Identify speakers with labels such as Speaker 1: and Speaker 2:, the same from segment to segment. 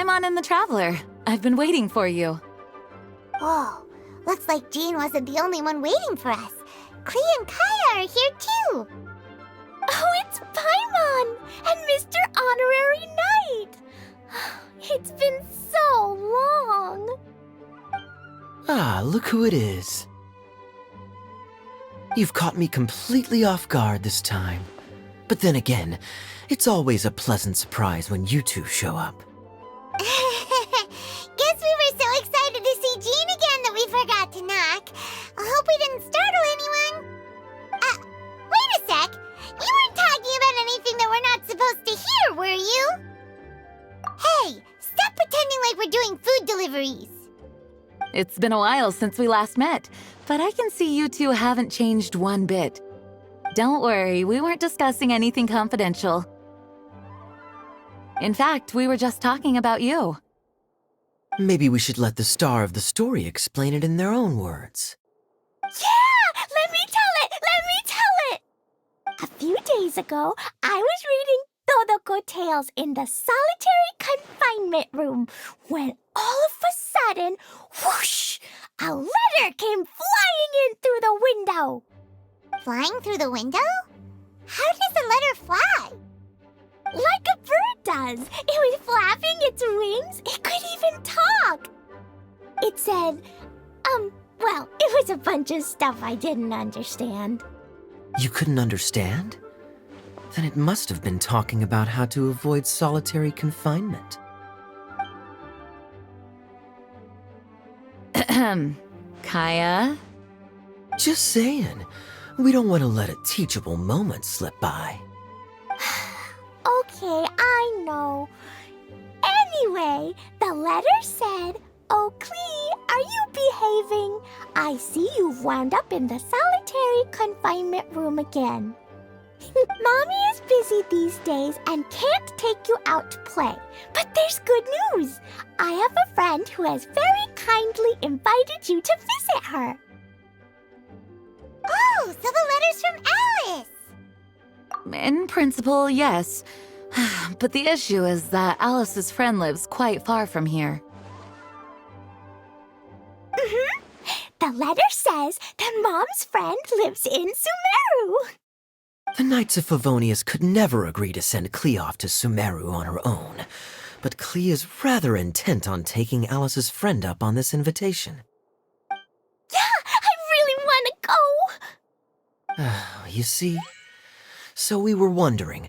Speaker 1: Paimon and the Traveler. I've been waiting for you.
Speaker 2: Whoa, looks like Jean wasn't the only one waiting for us. Klee and Kaya are here too.
Speaker 3: Oh, it's Paimon and Mr. Honorary Knight. It's been so long.
Speaker 4: Ah, look who it is. You've caught me completely off guard this time. But then again, it's always a pleasant surprise when you two show up.
Speaker 2: Guess we were so excited to see Jean again that we forgot to knock. I hope we didn't startle anyone. Wait a sec. You weren't talking about anything that we're not supposed to hear, were you? Hey, stop pretending like we're doing food deliveries.
Speaker 1: It's been a while since we last met, but I can see you two haven't changed one bit. Don't worry, we weren't discussing anything confidential. In fact, we were just talking about you.
Speaker 4: Maybe we should let the star of the story explain it in their own words.
Speaker 3: Yeah! Let me tell it! Let me tell it! A few days ago, I was reading Todoko Tales in the solitary confinement room when all of a sudden, whoosh! A letter came flying in through the window.
Speaker 2: Flying through the window? How does the letter fly?
Speaker 3: Like a bird does. It was flapping its wings. It could even talk. It said, well, it was a bunch of stuff I didn't understand.
Speaker 4: You couldn't understand? Then it must have been talking about how to avoid solitary confinement.
Speaker 1: Kaya?
Speaker 4: Just saying. We don't want to let a teachable moment slip by.
Speaker 3: Okay, I know. Anyway, the letter said, "Oh, Klee, are you behaving? I see you've wound up in the solitary confinement room again. Mommy is busy these days and can't take you out to play. But there's good news. I have a friend who has very kindly invited you to visit her."
Speaker 2: Oh, so the letter's from Alice.
Speaker 1: In principle, yes. But the issue is that Alice's friend lives quite far from here.
Speaker 3: The letter says that Mom's friend lives in Sumeru.
Speaker 4: The Knights of Favonius could never agree to send Klee off to Sumeru on her own. But Klee is rather intent on taking Alice's friend up on this invitation.
Speaker 3: Yeah, I really want to go.
Speaker 4: You see? So we were wondering,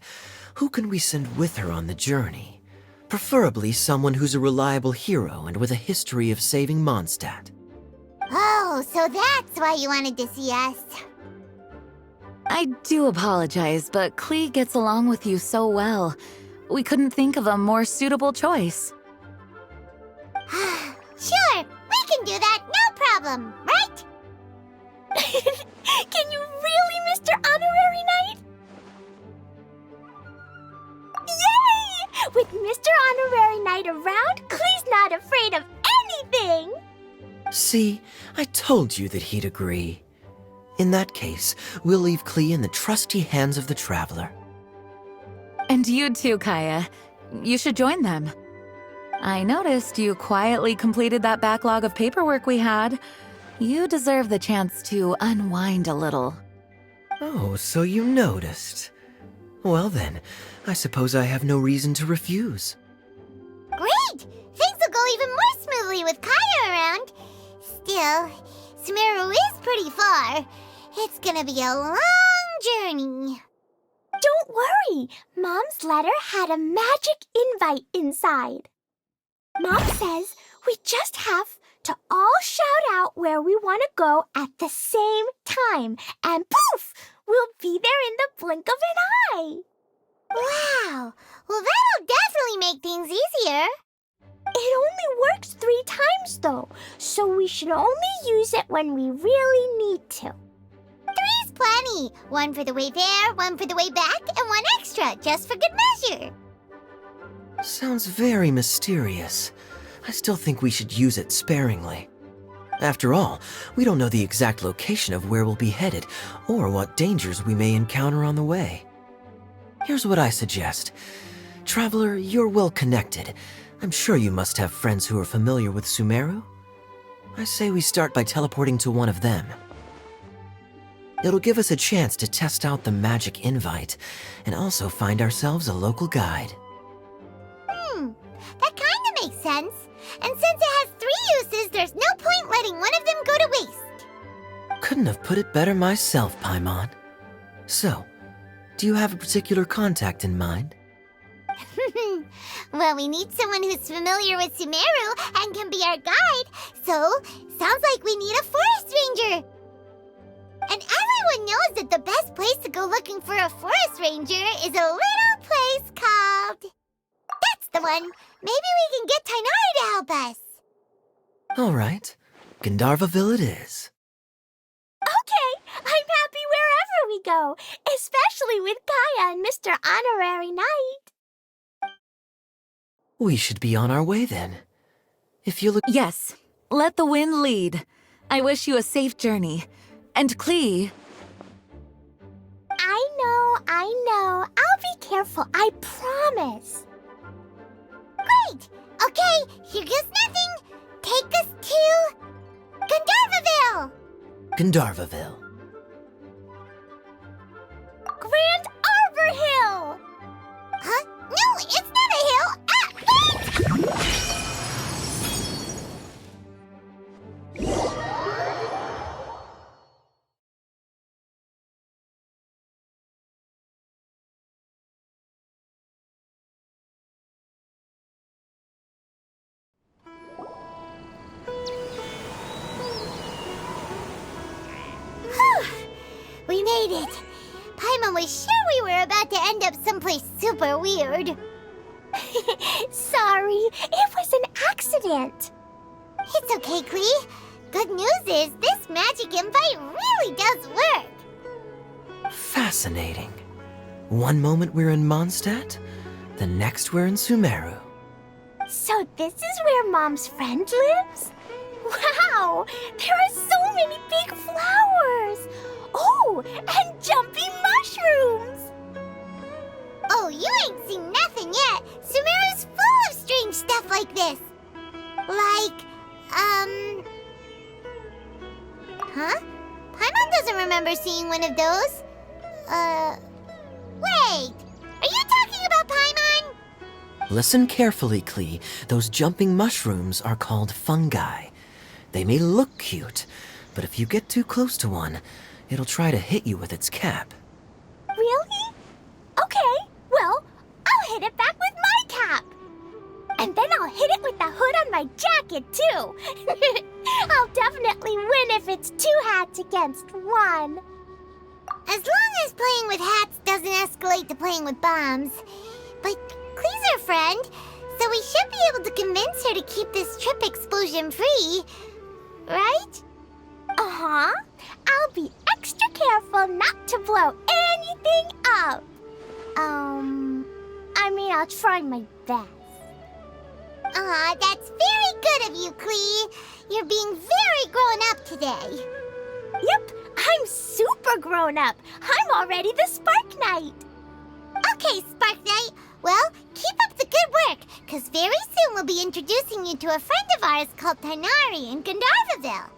Speaker 4: who can we send with her on the journey? Preferably someone who's a reliable hero and with a history of saving Mondstadt.
Speaker 2: Oh, so that's why you wanted to see us.
Speaker 1: I do apologize, but Klee gets along with you so well. We couldn't think of a more suitable choice.
Speaker 2: Sure, we can do that, no problem, right?
Speaker 3: Can you really, Mr. Honorary Knight? Yay! With Mr. Honorary Knight around, Klee's not afraid of anything!
Speaker 4: See, I told you that he'd agree. In that case, we'll leave Klee in the trusty hands of the Traveler.
Speaker 1: And you too, Kaya. You should join them. I noticed you quietly completed that backlog of paperwork we had. You deserve the chance to unwind a little.
Speaker 4: Oh, so you noticed. Well then, I suppose I have no reason to refuse.
Speaker 2: Great! Things will go even more smoothly with Kaya around. Still, Sumeru is pretty far. It's gonna be a long journey.
Speaker 3: Don't worry, Mom's letter had a magic invite inside. Mom says we just have to all shout out where we want to go at the same time, and poof, we'll be there in the blink of an eye.
Speaker 2: Wow! Well, that'll definitely make things easier.
Speaker 3: It only works 3 times, though, so we should only use it when we really need to.
Speaker 2: 3's plenty. 1 for the way there, 1 for the way back, and 1 extra, just for good measure.
Speaker 4: Sounds very mysterious. I still think we should use it sparingly. After all, we don't know the exact location of where we'll be headed, or what dangers we may encounter on the way. Here's what I suggest. Traveler, you're well connected. I'm sure you must have friends who are familiar with Sumeru. I say we start by teleporting to one of them. It'll give us a chance to test out the magic invite, and also find ourselves a local guide.
Speaker 2: That kinda makes sense. And since it has 3 uses, there's no point letting one of them go to waste.
Speaker 4: Couldn't have put it better myself, Paimon. So, do you have a particular contact in mind?
Speaker 2: Well, we need someone who's familiar with Sumeru and can be our guide, so sounds like we need a forest ranger. And everyone knows that the best place to go looking for a forest ranger is a little place called... That's the one! Maybe we can get Tighnari to help us.
Speaker 4: All right, Gandharvaville it is.
Speaker 3: Okay, I'm happy wherever we go, especially with Kaya and Mr. Honorary Knight.
Speaker 4: We should be on our way then. If you look...
Speaker 1: Yes, let the wind lead. I wish you a safe journey. And Klee,
Speaker 3: I know. I'll be careful, I promise.
Speaker 2: Great! Okay, here goes nothing. Take us to... Gandharvaville!
Speaker 4: Gandharvaville.
Speaker 3: Grand Arbor Hill!
Speaker 2: Huh? No, it's not a hill! We made it! Paimon was sure we were about to end up someplace super weird.
Speaker 3: Sorry, it was an accident.
Speaker 2: It's okay, Klee. Good news is this magic invite really does work.
Speaker 4: Fascinating. One moment we're in Mondstadt, the next we're in Sumeru.
Speaker 3: So this is where Mom's friend lives? Wow, there are so many big flowers. Oh, and jumpy mushrooms.
Speaker 2: Oh, you ain't seen nothing yet. Sumeru's full of strange stuff like this. Like, Huh? Paimon doesn't remember seeing one of those. Wait. Are you talking about Paimon?
Speaker 4: Listen carefully, Klee. Those jumping mushrooms are called fungi. They may look cute, but if you get too close to one, it'll try to hit you with its cap.
Speaker 3: Really? Okay, well, I'll hit it back with my cap. And then I'll hit it with the hood on my jacket, too. I'll definitely win if it's 2 hats against 1.
Speaker 2: As long as playing with hats doesn't escalate to playing with bombs. But Klee's our friend, so we should be able to convince her to keep this trip explosion-free. Right?
Speaker 3: Uh-huh. I'll be extra careful not to blow anything up. I'll try my best.
Speaker 2: Aw, that's very good of you, Klee. You're being very grown up today.
Speaker 3: Yep, I'm super grown up. I'm already the Spark Knight.
Speaker 2: Okay, Spark Knight. Well, keep up the good work, because very soon we'll be introducing you to a friend of ours called Tighnari in Gandharvaville.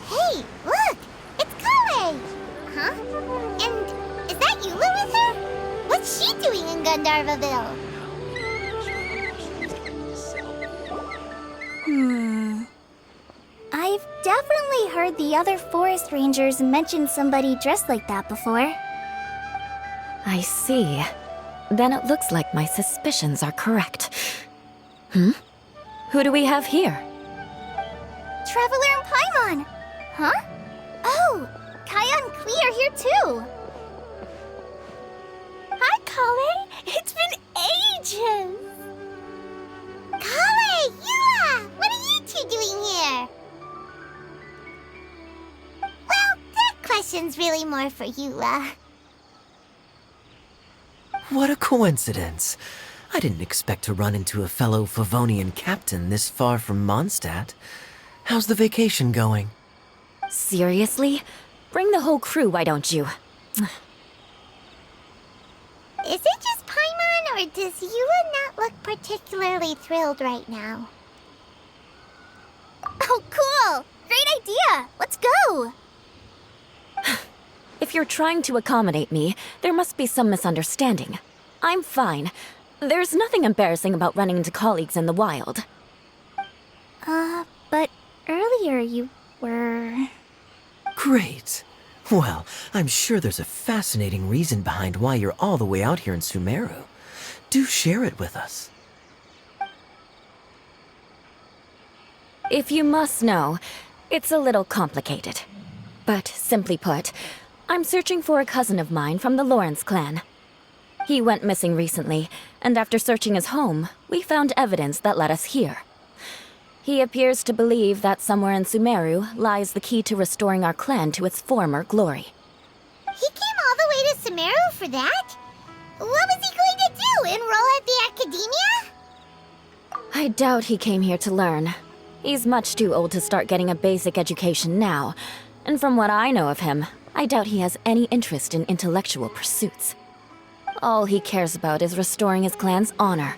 Speaker 2: Hey, look! It's Kale! Huh? And is that Eula with her? What's she doing in Gandharvaville?
Speaker 3: I've definitely heard the other forest rangers mention somebody dressed like that before.
Speaker 1: I see. Then it looks like my suspicions are correct. Who do we have here?
Speaker 3: Traveler and Paimon! Huh? Oh, Kaya and Klee are here too! Hi, Kale! It's been ages!
Speaker 2: Kale! Eula! What are you two doing here? Well, that question's really more for Eula.
Speaker 4: What a coincidence. I didn't expect to run into a fellow Favonian captain this far from Mondstadt. How's the vacation going?
Speaker 5: Seriously? Bring the whole crew, why don't you?
Speaker 2: Is it just Paimon, or does Yua not look particularly thrilled right now?
Speaker 3: Oh, cool! Great idea! Let's go!
Speaker 5: If you're trying to accommodate me, there must be some misunderstanding. I'm fine. There's nothing embarrassing about running into colleagues in the wild.
Speaker 3: But earlier you were...
Speaker 4: Great. Well, I'm sure there's a fascinating reason behind why you're all the way out here in Sumeru. Do share it with us.
Speaker 5: If you must know, it's a little complicated. But simply put, I'm searching for a cousin of mine from the Lawrence clan. He went missing recently, and after searching his home, we found evidence that led us here. He appears to believe that somewhere in Sumeru lies the key to restoring our clan to its former glory.
Speaker 2: He came all the way to Sumeru for that? What was he going to do, enroll at the academia?
Speaker 5: I doubt he came here to learn. He's much too old to start getting a basic education now, and from what I know of him, I doubt he has any interest in intellectual pursuits. All he cares about is restoring his clan's honor.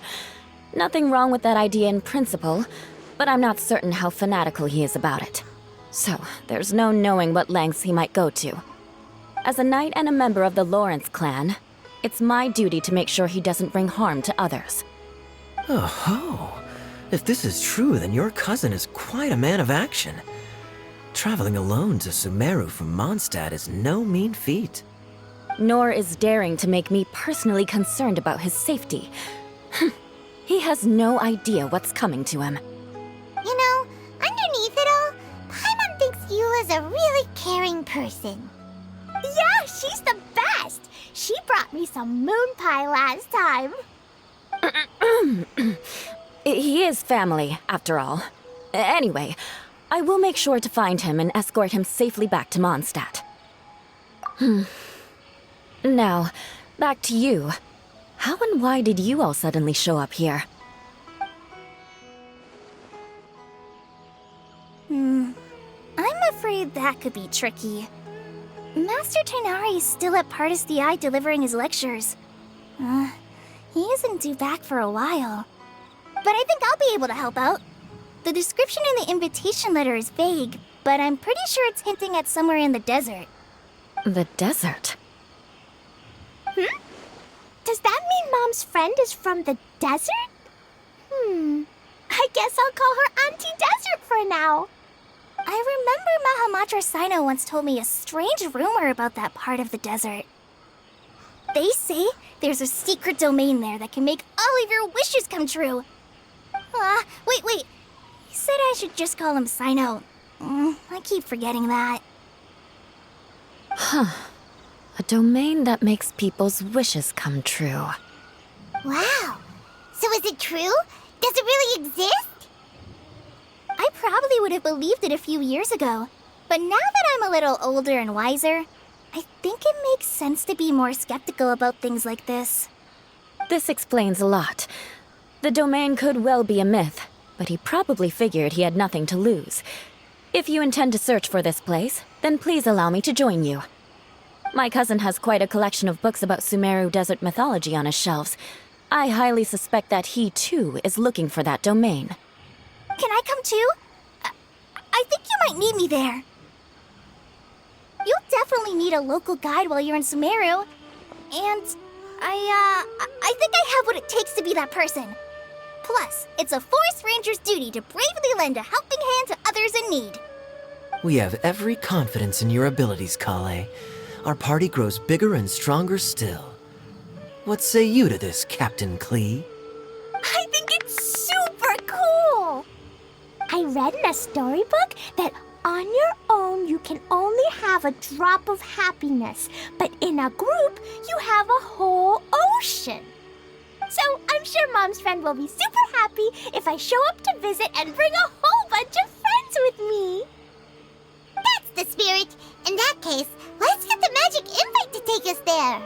Speaker 5: Nothing wrong with that idea in principle, but I'm not certain how fanatical he is about it. So, there's no knowing what lengths he might go to. As a knight and a member of the Lawrence clan, it's my duty to make sure he doesn't bring harm to others.
Speaker 4: Oh-ho. If this is true, then your cousin is quite a man of action. Traveling alone to Sumeru from Mondstadt is no mean feat.
Speaker 5: Nor is daring to make me personally concerned about his safety. He has no idea what's coming to him.
Speaker 2: You know, underneath it all, Paimon thinks Yula's a really caring person.
Speaker 3: Yeah, she's the best! She brought me some moon pie last time.
Speaker 5: He is family, after all. Anyway, I will make sure to find him and escort him safely back to Mondstadt. Now, back to you. How and why did you all suddenly show up here?
Speaker 3: I'm afraid that could be tricky. Master Tighnari is still at Pardis the Eye delivering his lectures. He isn't due back for a while. But I think I'll be able to help out. The description in the invitation letter is vague, but I'm pretty sure it's hinting at somewhere in the desert.
Speaker 5: The desert?
Speaker 3: Does that mean Mom's friend is from the desert? I guess I'll call her Auntie Desert for now. I remember Mahamatra Sino once told me a strange rumor about that part of the desert. They say there's a secret domain there that can make all of your wishes come true. Wait. He said I should just call him Sino. I keep forgetting that.
Speaker 5: A domain that makes people's wishes come true.
Speaker 2: Wow. So is it true? Does it really exist?
Speaker 3: I probably would have believed it a few years ago. But now that I'm a little older and wiser, I think it makes sense to be more skeptical about things like this.
Speaker 5: This explains a lot. The domain could well be a myth, but he probably figured he had nothing to lose. If you intend to search for this place, then please allow me to join you. My cousin has quite a collection of books about Sumeru desert mythology on his shelves. I highly suspect that he, too, is looking for that domain.
Speaker 3: Can I come too? I think you might need me there. You'll definitely need a local guide while you're in Sumeru. And I think I have what it takes to be that person. Plus, it's a forest ranger's duty to bravely lend a helping hand to others in need.
Speaker 4: We have every confidence in your abilities, Kale. Our party grows bigger and stronger still. What say you to this, Captain Klee?
Speaker 3: I think it's super cool! I read in a storybook that on your own you can only have a drop of happiness, but in a group you have a whole ocean. So I'm sure Mom's friend will be super happy if I show up to visit and bring a whole bunch of friends with me.
Speaker 2: That's the spirit. In that case, let's get the magic invite to take us there.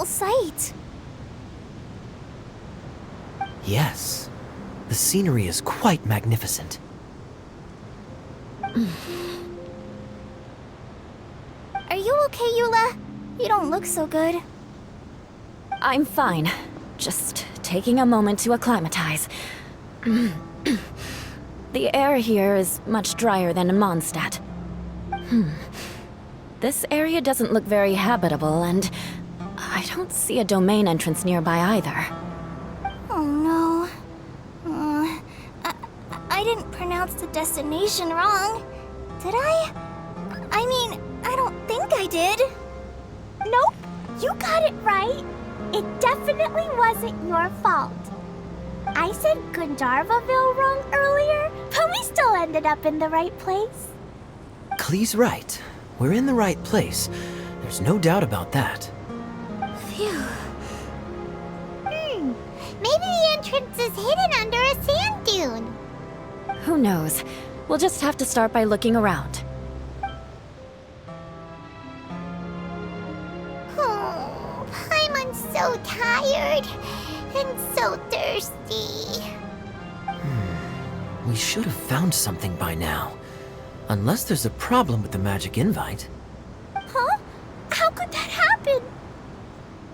Speaker 3: beautiful sight.
Speaker 4: Yes, the scenery is quite magnificent.
Speaker 3: Are you okay, Eula? You don't look so good.
Speaker 5: I'm fine. Just taking a moment to acclimatize. The air here is much drier than in Mondstadt. This area doesn't look very habitable, and I don't see a domain entrance nearby either.
Speaker 3: Oh no. I didn't pronounce the destination wrong. Did I? I mean, I don't think I did. Nope, you got it right. It definitely wasn't your fault. I said Gandharvaville wrong earlier, but we still ended up in the right place.
Speaker 4: Klee's right. We're in the right place. There's no doubt about that.
Speaker 3: Phew.
Speaker 2: Maybe the entrance is hidden under a sand dune.
Speaker 5: Who knows? We'll just have to start by looking around.
Speaker 2: Oh, Paimon's so tired and so thirsty.
Speaker 4: We should have found something by now. Unless there's a problem with the magic invite.
Speaker 3: Huh? How could that happen?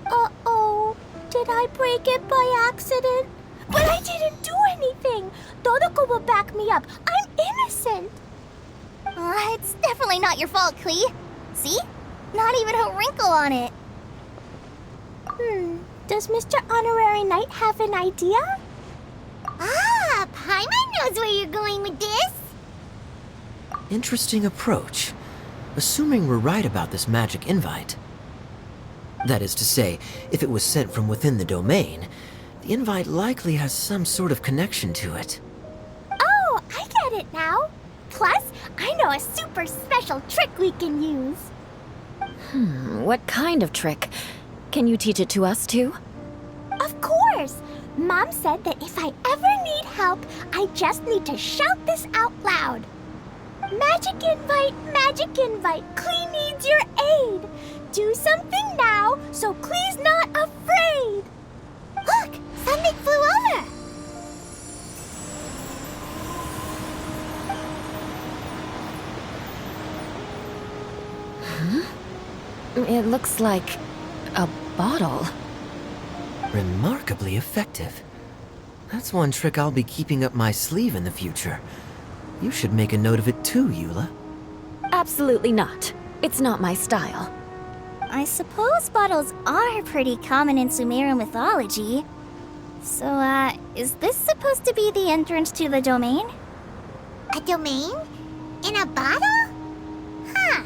Speaker 3: Uh-oh. Did I break it by accident? But I didn't do anything. Todoko will back me up. I'm innocent. It's definitely not your fault, Klee. See? Not even a wrinkle on it. Does Mr. Honorary Knight have an idea?
Speaker 2: Ah, Paimon knows where you're going with this.
Speaker 4: Interesting approach. Assuming we're right about this magic invite. That is to say, if it was sent from within the domain, the invite likely has some sort of connection to it.
Speaker 3: Oh, I get it now. Plus, I know a super special trick we can use.
Speaker 5: What kind of trick? Can you teach it to us too?
Speaker 3: Of course! Mom said that if I ever need help, I just need to shout this out loud. Magic invite, Klee needs your aid. Do something now so Klee's not afraid.
Speaker 2: Look, something flew over.
Speaker 5: It looks like a bottle.
Speaker 4: Remarkably effective. That's one trick I'll be keeping up my sleeve in the future. You should make a note of it too, Eula.
Speaker 5: Absolutely not. It's not my style.
Speaker 3: I suppose bottles are pretty common in Sumeru mythology. So, is this supposed to be the entrance to the domain?
Speaker 2: A domain? In a bottle? Huh.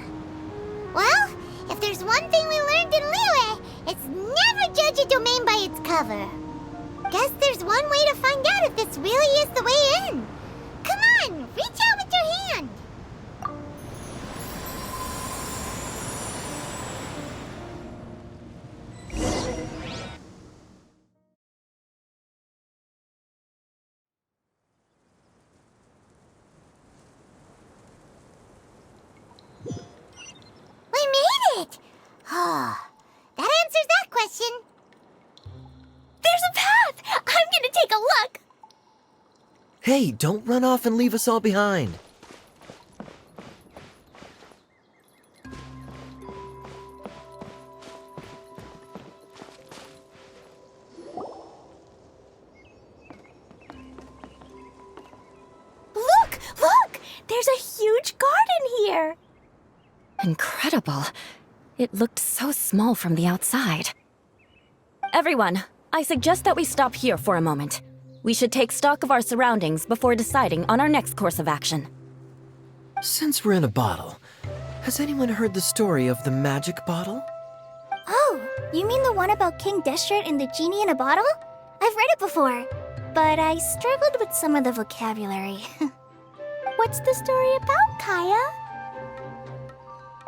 Speaker 2: Well, if there's one thing we learned in Liyue, it's never judge a domain by its cover. Guess there's one way to find out if this really is the way in. Come on, reach out with your hand. We made it! Oh, that answers that question.
Speaker 3: There's a path! I'm gonna take a look!
Speaker 4: Hey, don't run off and leave us all behind.
Speaker 3: Look! There's a huge garden here!
Speaker 5: Incredible. It looked so small from the outside. Everyone, I suggest that we stop here for a moment. We should take stock of our surroundings before deciding on our next course of action.
Speaker 4: Since we're in a bottle, has anyone heard the story of the magic bottle?
Speaker 3: Oh, you mean the one about King Deshret and the genie in a bottle? I've read it before, but I struggled with some of the vocabulary. What's the story about, Kaya?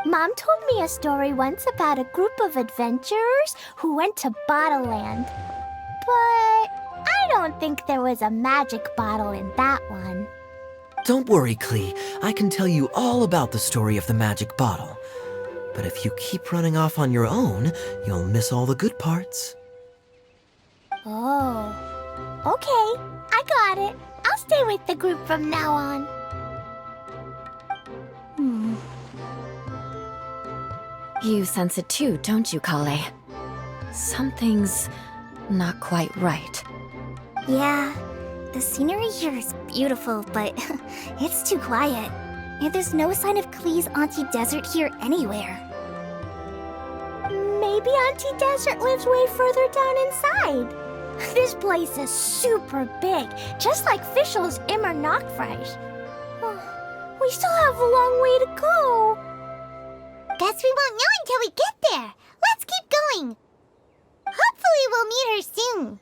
Speaker 3: Mom told me a story once about a group of adventurers who went to Bottle Land. But I don't think there was a magic bottle in that one.
Speaker 4: Don't worry, Klee. I can tell you all about the story of the magic bottle. But if you keep running off on your own, you'll miss all the good parts.
Speaker 3: Oh, okay. I got it. I'll stay with the group from now on.
Speaker 5: You sense it too, don't you, Kale? Something's not quite right.
Speaker 2: Yeah, the scenery here is beautiful, but it's too quiet. And there's no sign of Klee's Auntie Desert here anywhere.
Speaker 3: Maybe Auntie Desert lives way further down inside. This place is super big, just like Fischl's Immer Nachtreich. We still have a long way to go.
Speaker 2: Guess we won't know until we get there. Let's keep going. Hopefully we'll meet her soon.